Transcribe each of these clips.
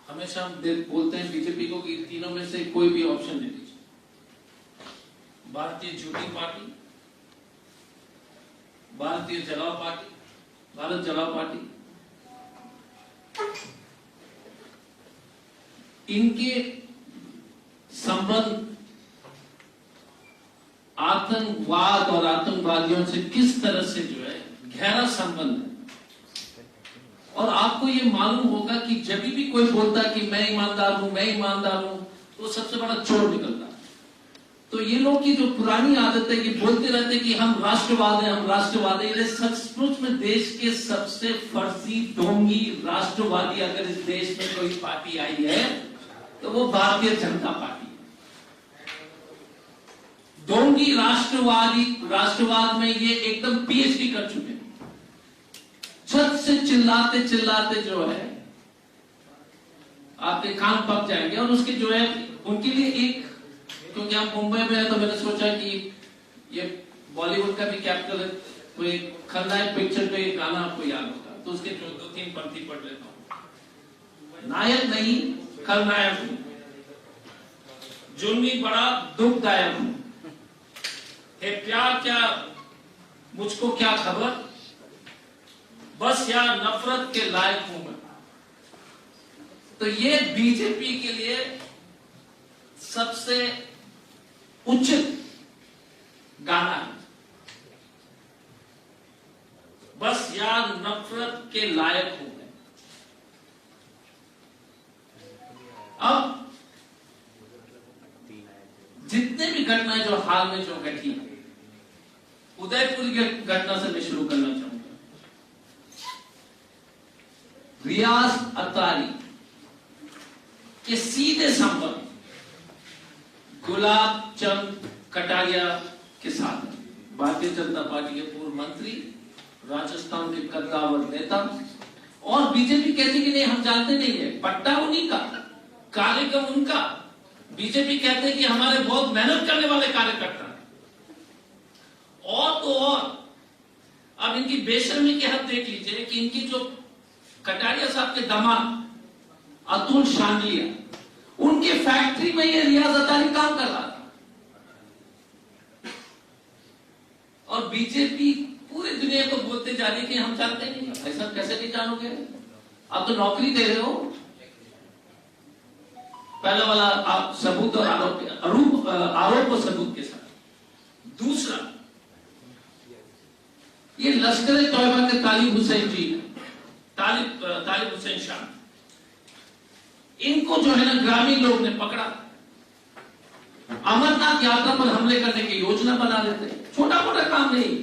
हमेशा हम बोलते हैं बीजेपी को कि तीनों में से कोई भी ऑप्शन नहीं दीजिए। भारतीय झूठी पार्टी, भारतीय जलाओ पार्टी, भारत जलाओ पार्टी, इनके संबंध आतंकवाद और आतंकवादियों से किस तरह से जो है गहरा संबंध है। और आपको ये मालूम होगा कि जब भी कोई बोलता है कि मैं ईमानदार हूं, मैं ईमानदार हूं, तो सबसे बड़ा चोर निकलता है। तो ये लोग की जो पुरानी आदत है, ये बोलते रहते हैं कि हम राष्ट्रवाद हैं, हम राष्ट्रवाद है। सचमुच में देश के सबसे फर्जी ढोंगी राष्ट्रवादी अगर इस देश में कोई पार्टी आई है तो वो भारतीय जनता पार्टी है। ढोंगी राष्ट्रवाद में ये एकदम पीएचडी कर चुके हैं। छत से चिल्लाते चिल्लाते जो है आपके कान पक जाएंगे। और उसके जो है उनके लिए एक, क्योंकि आप मुंबई में है तो मैंने सोचा कि ये बॉलीवुड का भी कैपिटल है, कोई खलनायक पिक्चर पे एक गाना आपको याद होगा, तो उसके जो 2-3 पंक्ति पढ़ लेता हूं। नायक नहीं खलनायक हूं, जुर्मी बड़ा दुखदायक हूं, हे प्यार क्या मुझको क्या खबर, बस यार नफरत के लायक हूं मैं। तो ये बीजेपी के लिए सबसे उचित गाना है, बस यार नफरत के लायक हूं मैं। अब जितने भी घटनाएं जो हाल में जो घटी, उदयपुर की घटना से मैं शुरू करना चाहूंगा। रियाज अतारी के सीधे संबंध गुलाब चंद कटारिया के साथ, भारतीय जनता पार्टी के पूर्व मंत्री, राजस्थान के कद्दावर नेता। और बीजेपी कहती कि नहीं हम जानते नहीं है, पट्टा उन्हीं का, कार्यक्रम उनका। बीजेपी कहते हैं कि हमारे बहुत मेहनत करने वाले कार्यकर्ता हैं। और तो और अब इनकी बेशर्मी की हद देख लीजिए कि इनकी जो कटारिया साहब के दामाद अतुल शांडिलिया, उनके फैक्ट्री में ये रियाज अतारी काम कर रहा था। और बीजेपी पूरी दुनिया को बोलते जा रही है कि हम जानते नहीं। ऐसा कैसे नहीं जानोगे? आप तो नौकरी दे रहे हो। पहला वाला आप सबूत और आरोप और सबूत के साथ। दूसरा, ये लश्कर तौयबा के तालिब हुसैन जी, तालिब हुसैन शाह, इनको जो है ना ग्रामीण लोग ने पकड़ा, अमरनाथ यात्रा पर हमले करने की योजना बना लेते। छोटा मोटा काम नहीं।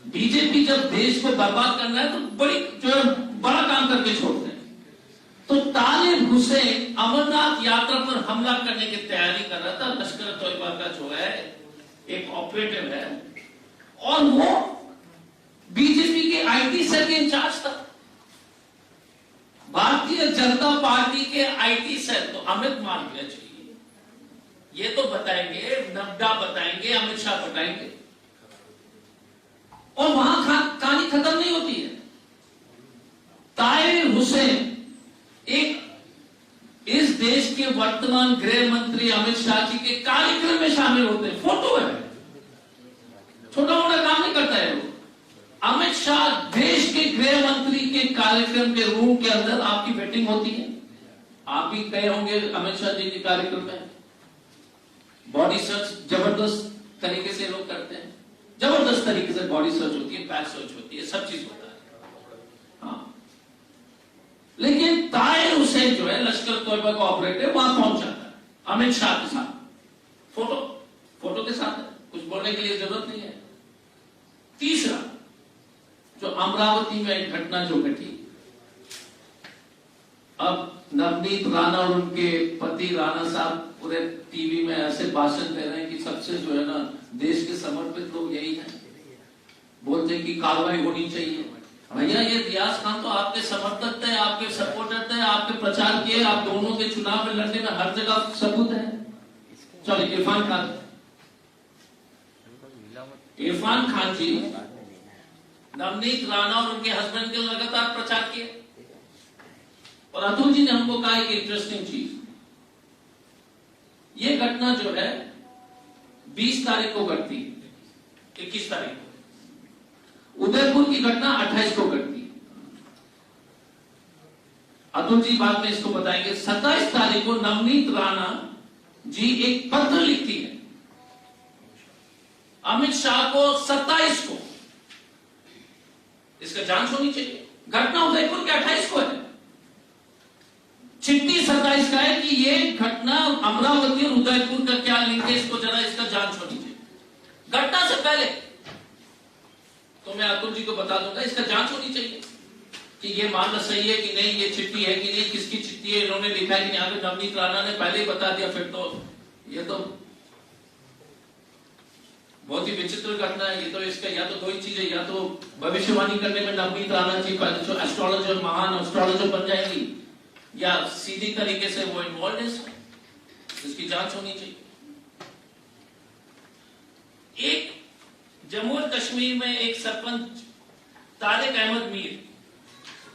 बीजेपी जब देश को बर्बाद करना है तो बड़ा काम करके छोड़ते हैं। तो तालिब हुसैन अमरनाथ यात्रा पर हमला करने की तैयारी कर रहा था। लश्कर तौयबा का जो है एक ऑपरेटिव है, और वो बीजेपी के आईटी सेल के इंचार्ज था। भारतीय जनता पार्टी के आईटी सेल, तो अमित मालवीय जी ये तो बताएंगे, नड्डा बताएंगे, अमित शाह बताएंगे। और वहां कहानी खत्म नहीं होती है। ताहिर हुसैन एक इस देश के वर्तमान गृह मंत्री अमित शाह जी के कार्यक्रम में शामिल होते हैं। फोटो है, छोटा मोटा काम नहीं करता है वो। अमित शाह देश के गृह मंत्री के कार्यक्रम के रूम के अंदर आपकी मीटिंग होती है। आप भी गए होंगे अमित शाह जी के कार्यक्रम में। बॉडी सर्च जबरदस्त तरीके से लोग करते हैं, जबरदस्त तरीके से बॉडी सर्च होती है, पैर सर्च होती है, सब चीज होता है। हाँ, लेकिन ताहिर हुसैन जो है लश्कर तौयबा का ऑपरेटिव वहां पहुंच जाता है अमित शाह के साथ। फोटो के साथ है, कुछ बोलने के लिए जरूरत नहीं है। तीसरा, जो अमरावती में एक घटना जो घटी, अब नवनीत राणा और उनके पति राणा साहब पूरे टीवी में ऐसे भाषण दे रहे हैं कि सबसे जो है ना देश के समर्पित लोग यही हैं। बोलते हैं कि कार्रवाई होनी चाहिए। भैया ये रियाज खान तो आपके समर्थक थे, आपके सपोर्टर थे, आपके प्रचार किए, आप दोनों के चुनाव में लड़ने में हर जगह सबूत है। चलिए इरफान खान जी नवनीत राणा और उनके हस्बैंड के लगातार प्रचार किए। और अतुल जी ने हमको कहा एक इंटरेस्टिंग चीज, ये घटना जो है 20 तारीख को घटती, 21 तारीख को, उदयपुर की घटना 28 को घटती। अतुल जी बाद में इसको बताएंगे। 27 तारीख को नवनीत राणा जी एक पत्र लिखती है अमित शाह को, 27 को इसका जांच होनी चाहिए। घटना उदयपुर के 28 को है, चिट्ठी 27 का है कि ये घटना अमरावती और उदयपुर का क्या लिंक है, इसको जरा इसका जांच होनी चाहिए। घटना से पहले तो मैं अतुल जी को बता दूंगा, इसका जांच होनी चाहिए कि ये मामला सही है कि नहीं, ये चिट्ठी है कि नहीं, किसकी चिट्ठी है, इन्होंने लिखा है कि नहीं। अगर नवनीत राणा ने पहले ही बता दिया फिर तो ये तो बहुत ही विचित्र घटना है। ये तो इसका या तो दो ही चीजें, या तो भविष्यवाणी करने में नवनीत राणा जी जो एस्ट्रोलॉजर, महान एस्ट्रोलॉजर बन जाएंगी, या सीधी तरीके से वो इन्वॉल्व है इसकी जांच होनी चाहिए। एक जम्मू और कश्मीर में एक सरपंच तारिक अहमद मीर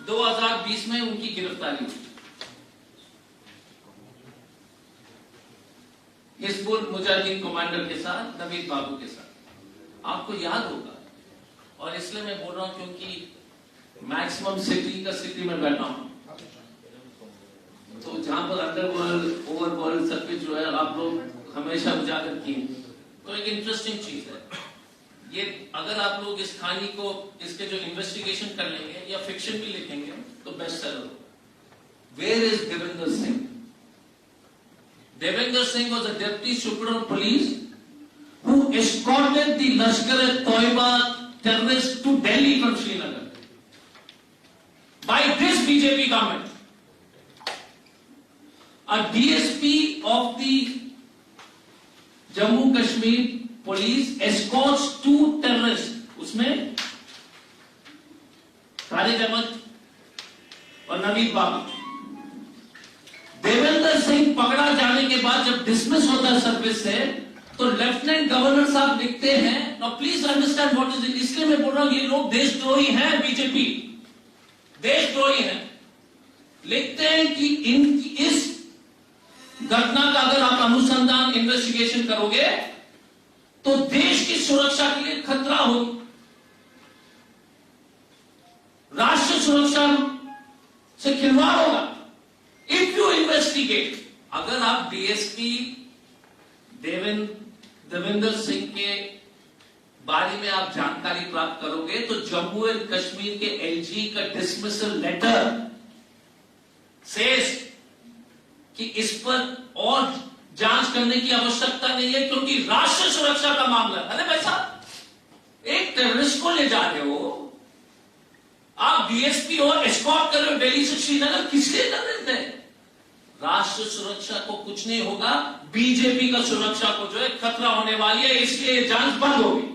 2020 में उनकी गिरफ्तारी हुई। हिजबुल मुजाहिदीन कमांडर के साथ, नवीद बाबू के साथ, आपको याद होगा। और इसलिए मैं बोल रहा हूं क्योंकि मैक्सिमम सिटी में बैठा हूं, तो जहां पर अंडरवर्ल्ड ओवरवर्ल्ड सर्किट जो है आप लोग हमेशा उजागर किए, तो एक इंटरेस्टिंग चीज है ये। अगर आप लोग इस कहानी को, इसके जो इन्वेस्टिगेशन कर लेंगे या फिक्शन भी लिखेंगे तो बेस्ट सेलर होगा। Where is Devendra Singh? Devendra Singh was a deputy superintendent of police who escorted the Lashkar-e-Toiba terrorists to Delhi from Srinagar by this BJP government. A DSP of the Jammu Kashmir police escorts 2 terrorists, उसमें तारिक अहमद और नवीद बाबू। देवेंद्र सिंह पकड़ा जाने के बाद जब dismiss होता है service से, तो लेफ्टिनेंट गवर्नर साहब लिखते हैं, now please understand what is it. इसलिए मैं बोल रहा हूं ये लोग देशद्रोही हैं, बीजेपी देशद्रोही हैं। लिखते हैं कि इस घटना का अगर आप अनुसंधान इन्वेस्टिगेशन करोगे तो देश की सुरक्षा के लिए खतरा होगी, राष्ट्रीय सुरक्षा से खिलवाड़ होगा। इफ यू इन्वेस्टिगेट, अगर आप डीएसपी देवेंद्र सिंह के बारे में आप जानकारी प्राप्त करोगे तो जम्मू एंड कश्मीर के एलजी का डिसमिसल लेटर सेज कि इस पर और जांच करने की आवश्यकता नहीं है क्योंकि राष्ट्रीय सुरक्षा का मामला है। अरे भाई साहब, एक टेररिस्ट को ले जा रहे हो आप, डीएसपी हो, एस्कॉर्ट कर रहे हो दिल्ली से श्रीनगर, किस लिए कर रहे थे? राष्ट्रीय सुरक्षा को कुछ नहीं होगा, बीजेपी का सुरक्षा को जो है खतरा होने वाली है, इसलिए जांच बंद होगी।